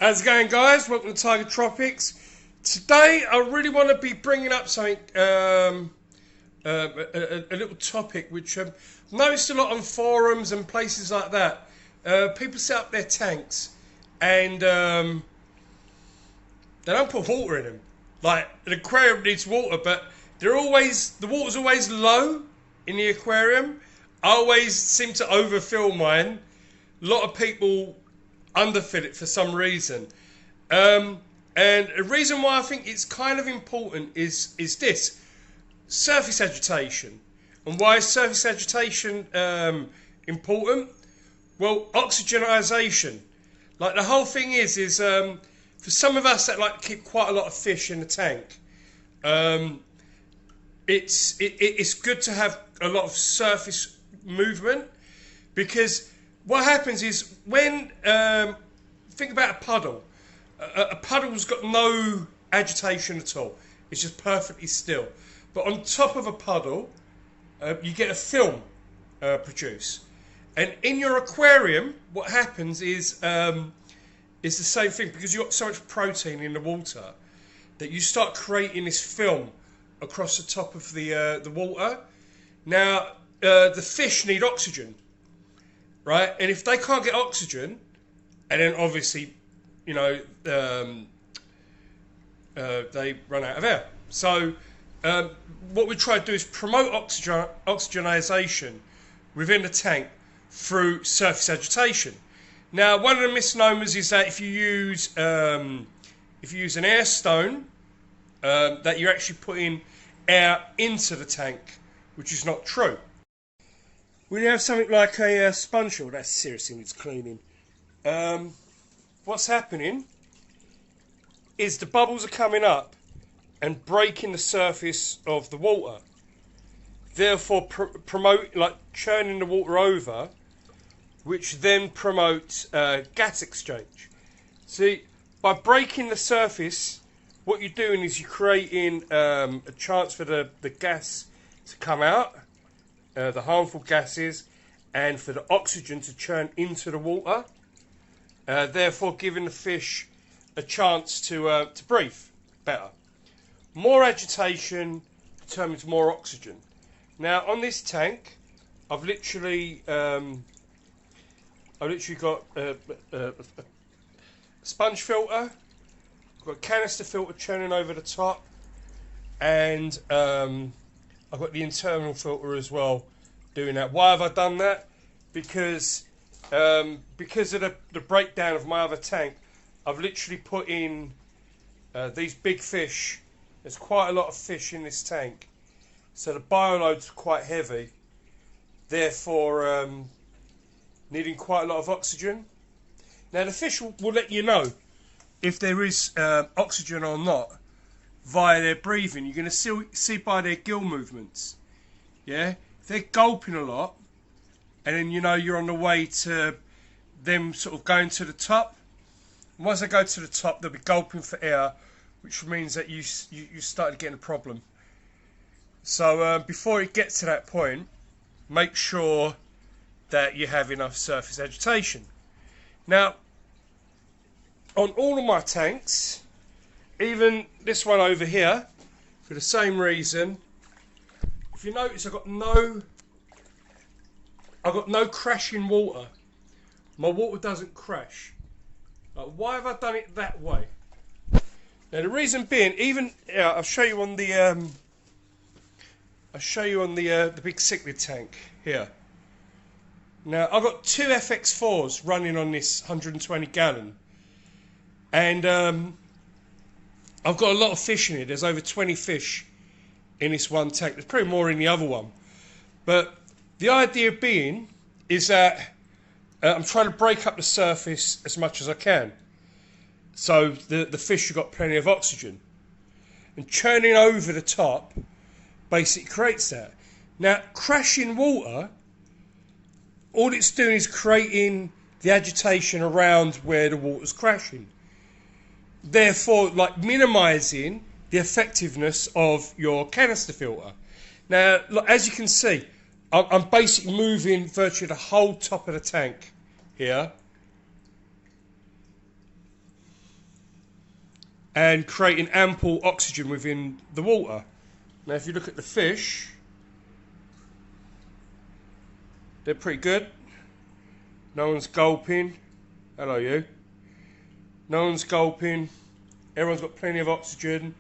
How's it going, guys? Welcome to Tiger Tropics. Today I really want to be bringing up something, a little topic which I've noticed a lot on forums and places like that. People set up their tanks and they don't put water in them. Like, an aquarium needs water, but the water's always low in the aquarium. I always seem to overfill mine. A lot of people underfill it for some reason. And the reason why I think it's kind of important is this. Surface agitation. And why is surface agitation important? Well, oxygenization. Like, the whole thing is for some of us that like to keep quite a lot of fish in the tank, it's good to have a lot of surface movement, because what happens is when think about a puddle. A puddle's got no agitation at all. It's just perfectly still. But on top of a puddle, you get a film produced. And in your aquarium, what happens is the same thing, because you've got so much protein in the water that you start creating this film across the top of the water. Now, the fish need oxygen, right? And if they can't get oxygen, and then obviously, you know, they run out of air. So what we try to do is promote oxygenization within the tank through surface agitation. Now, one of the misnomers is that if you use an air stone, that you're actually putting air into the tank, which is not true. When you have something like a sponge filter, that seriously needs cleaning. What's happening is the bubbles are coming up and breaking the surface of the water, therefore churning the water over, which then promotes gas exchange. See, by breaking the surface, what you're doing is you're creating a chance for the gas to come out, the harmful gases, and for the oxygen to churn into the water, therefore giving the fish a chance to breathe better. More agitation determines more oxygen. Now, on this tank, I've literally got a sponge filter, I've got a canister filter churning over the top, and I've got the internal filter as well doing that. Why have I done that? Because of the breakdown of my other tank, I've literally put in these big fish. There's quite a lot of fish in this tank, so the bioload's quite heavy, therefore needing quite a lot of oxygen. Now, the fish will let you know if there is oxygen or not via their breathing. You're going to see by their gill movements. Yeah, if they're gulping a lot, and then you know you're on the way to them sort of going to the top. And once they go to the top, they'll be gulping for air, which means that you started getting a problem. So before it gets to that point, make sure that you have enough surface agitation. Now, on all of my tanks, even this one over here, for the same reason, if you notice, I've got no crashing water. My water doesn't crash. Why have I done it that way? Now, the reason being, I'll show you on the big cichlid tank here. Now, I've got two FX4s running on this 120 gallon, and I've got a lot of fish in it. There's over 20 fish in this one tank. There's probably more in the other one, but the idea being is that I'm trying to break up the surface as much as I can, so the fish have got plenty of oxygen, and churning over the top basically creates that. Now, crashing water, all it's doing is creating the agitation around where the water's crashing, therefore like minimizing the effectiveness of your canister filter. Now, look, as you can see, I'm basically moving virtually the whole top of the tank here. and creating ample oxygen within the water. Now if you look at the fish, they're pretty good. No one's gulping. Hello you. No one's gulping. Everyone's got plenty of oxygen,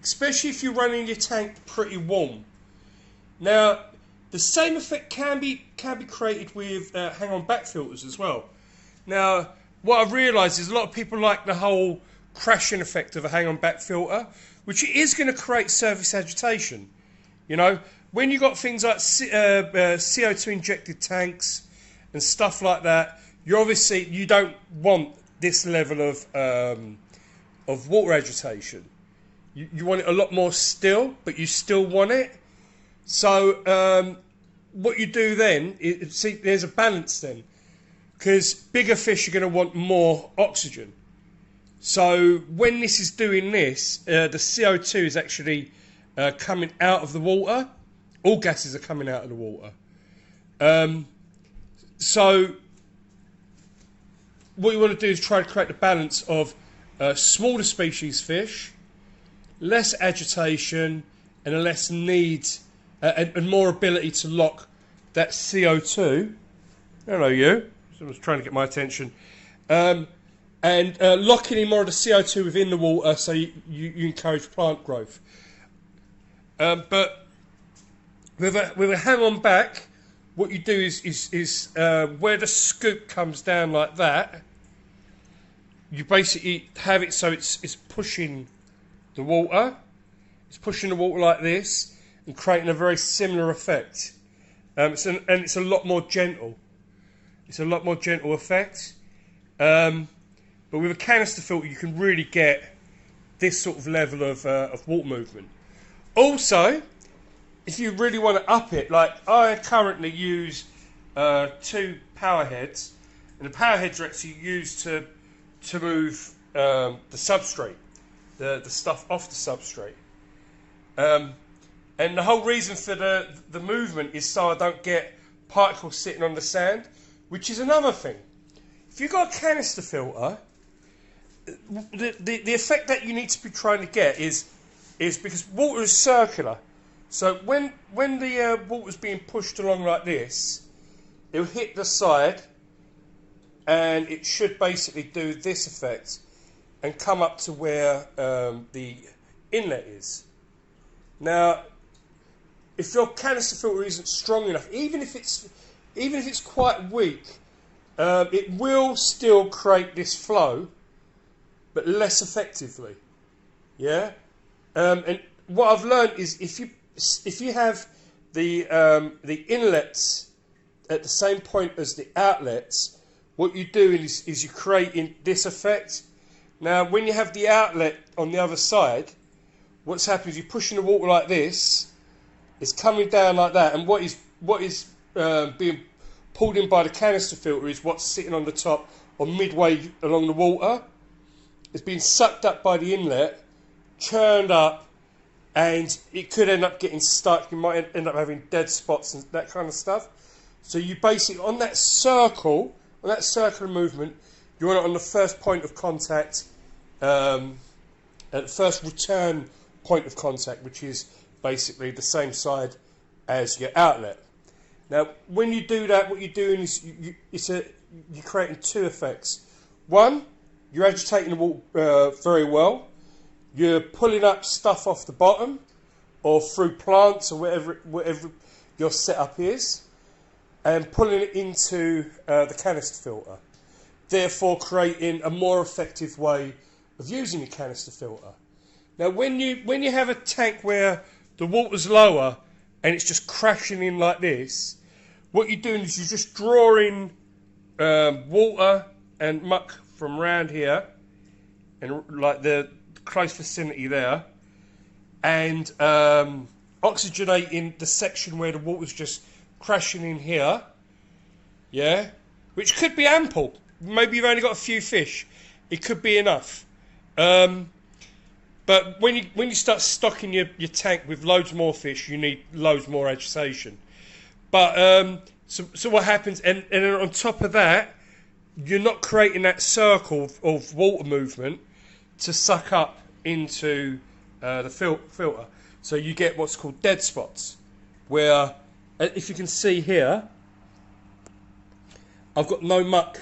especially if you're running your tank pretty warm. Now the same effect can be created with hang-on back filters as well. Now what I've realised is a lot of people like the whole crashing effect of a hang-on back filter, which is going to create surface agitation. You know, when you've got things like CO2 injected tanks and stuff like that, you don't want this level of water agitation. You want it a lot more still, but you still want it. So what you do then, see, there's a balance then, because bigger fish are going to want more oxygen. So when this is doing this, the CO2 is actually coming out of the water. All gases are coming out of the water. So what you want to do is try to create the balance of smaller species fish, less agitation, and a less need and more ability to lock that CO2. Hello you. Someone's trying to get my attention. And locking in more of the CO2 within the water so you encourage plant growth. But with a hang-on back, what you do is where the scoop comes down like that, you basically have it so it's pushing the water. It's pushing the water like this and creating a very similar effect. It's a lot more gentle. It's a lot more gentle effect. But with a canister filter, you can really get this sort of level of water movement. Also, if you really want to up it, like I currently use 2 power heads, and the power heads are actually used to move the substrate, the stuff off the substrate. And the whole reason for the movement is so I don't get particles sitting on the sand, which is another thing. If you've got a canister filter, the effect that you need to be trying to get is because water is circular. So when the water's being pushed along like this, it'll hit the side, and it should basically do this effect and come up to where the inlet is. Now, if your canister filter isn't strong enough, even if it's quite weak, it will still create this flow, but less effectively. Yeah. And what I've learned is if you have the inlets at the same point as the outlets, what you're doing is you're creating this effect. Now, when you have the outlet on the other side, what's happening is you're pushing the water like this. It's coming down like that, and what is being pulled in by the canister filter is what's sitting on the top or midway along the water. It's being sucked up by the inlet, churned up, and it could end up getting stuck. You might end up having dead spots and that kind of stuff. So you basically, on that circular movement, you want it on the first point of contact, at the first return point of contact, which is basically the same side as your outlet. Now, when you do that, what you're doing is you're creating 2 effects. One, you're agitating the water very well. You're pulling up stuff off the bottom or through plants or whatever your setup is, and pulling it into the canister filter, therefore creating a more effective way of using your canister filter. Now, when you have a tank where the water's lower and it's just crashing in like this, what you're doing is you're just drawing water and muck from around here, and like the close vicinity there, and oxygenating the section where the water's just crashing in here, yeah, which could be ample. Maybe you've only got a few fish, it could be enough. But when you start stocking your tank with loads more fish, you need loads more agitation. But so what happens, and then on top of that, you're not creating that circle of water movement to suck up into the filter. So you get what's called dead spots, where, if you can see here, I've got no muck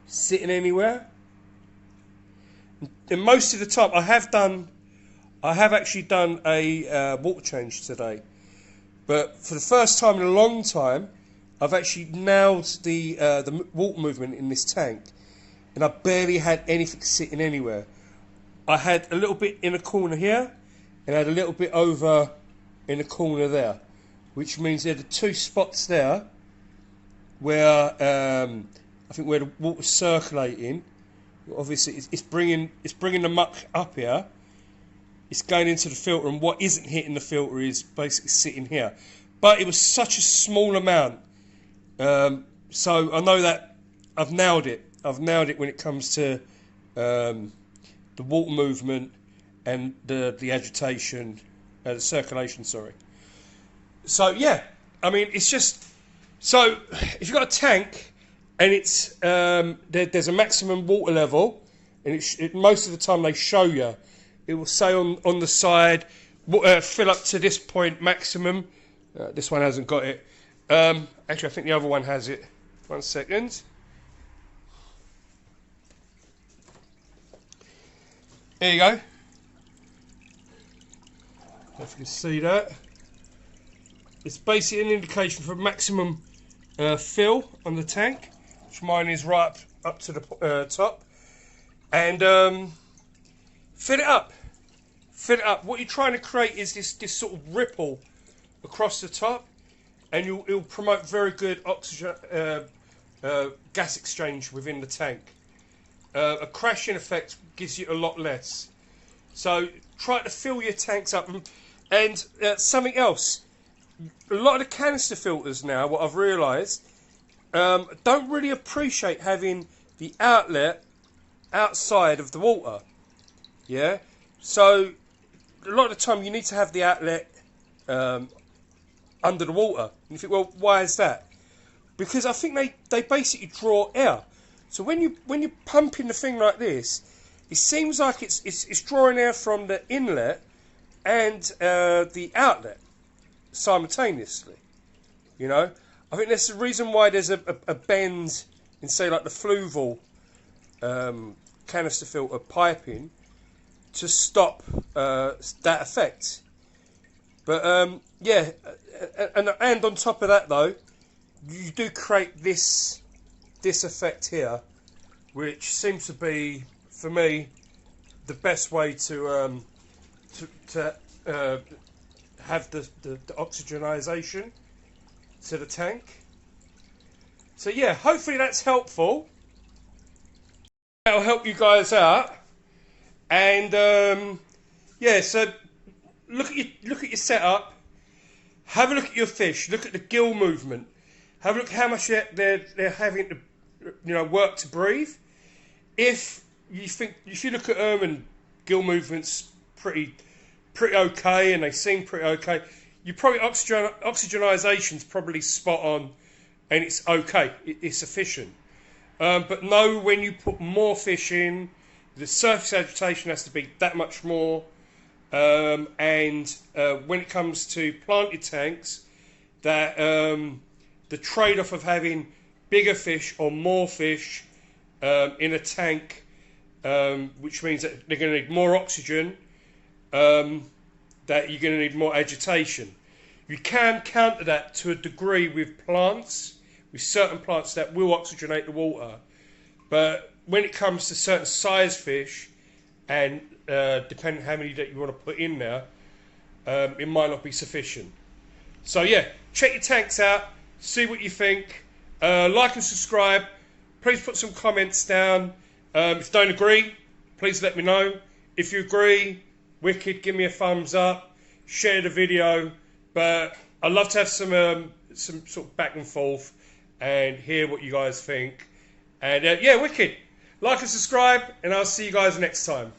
sitting anywhere. And most of the time, I have actually done a water change today, but for the first time in a long time, I've actually nailed the water movement in this tank, and I barely had anything sitting anywhere. I had a little bit in a corner here, and I had a little bit over in the corner there, which means there are the two spots there where I think where the water's circulating. Obviously, it's bringing the muck up here. It's going into the filter, and what isn't hitting the filter is basically sitting here. But it was such a small amount, so I know that I've nailed it. I've nailed it when it comes to the water movement and the agitation, the circulation. Sorry. So yeah, I mean, it's just, so if you've got a tank and it's there's a maximum water level, and most of the time they show you, it will say on the side, fill up to this point maximum. This one hasn't got it. Actually, I think the other one has it. 1 second. There you go. If you can see that. It's basically an indication for maximum fill on the tank, which mine is right up to the top. And fill it up. Fill it up. What you're trying to create is this sort of ripple across the top, and it'll promote very good oxygen gas exchange within the tank. A crashing effect gives you a lot less. So try to fill your tanks up. And something else, a lot of the canister filters now, what I've realised, don't really appreciate having the outlet outside of the water. Yeah, so a lot of the time you need to have the outlet under the water. And you think, well, why is that? Because I think they basically draw air. So when you're pumping the thing like this, it seems like it's drawing air from the inlet and the outlet simultaneously. You know, I think that's the reason why there's a bend in, say, like the Fluval canister filter piping, to stop that effect. But yeah, and on top of that though, you do create this effect here, which seems to be, for me, the best way to have the oxygenization to the tank. So yeah, hopefully that's helpful. That'll help you guys out. And yeah, so look at your setup. Have a look at your fish. Look at the gill movement. Have a look at how much they're having to, you know, work to breathe. If you look at them and gill movements pretty okay, and they seem pretty okay, you probably oxygenization's probably spot on, and it's okay. It's efficient. But know when you put more fish in, the surface agitation has to be that much more. And when it comes to planted tanks, that the trade-off of having bigger fish or more fish in a tank, which means that they're going to need more oxygen, that you're going to need more agitation. You can counter that to a degree with plants, with certain plants that will oxygenate the water. But when it comes to certain size fish, and depending on how many that you want to put in there, it might not be sufficient. So yeah, check your tanks out, see what you think, like and subscribe. Please put some comments down. If you don't agree, please let me know. If you agree, wicked, give me a thumbs up, share the video. But I'd love to have some sort of back and forth and hear what you guys think. And yeah, wicked. Like and subscribe, and I'll see you guys next time.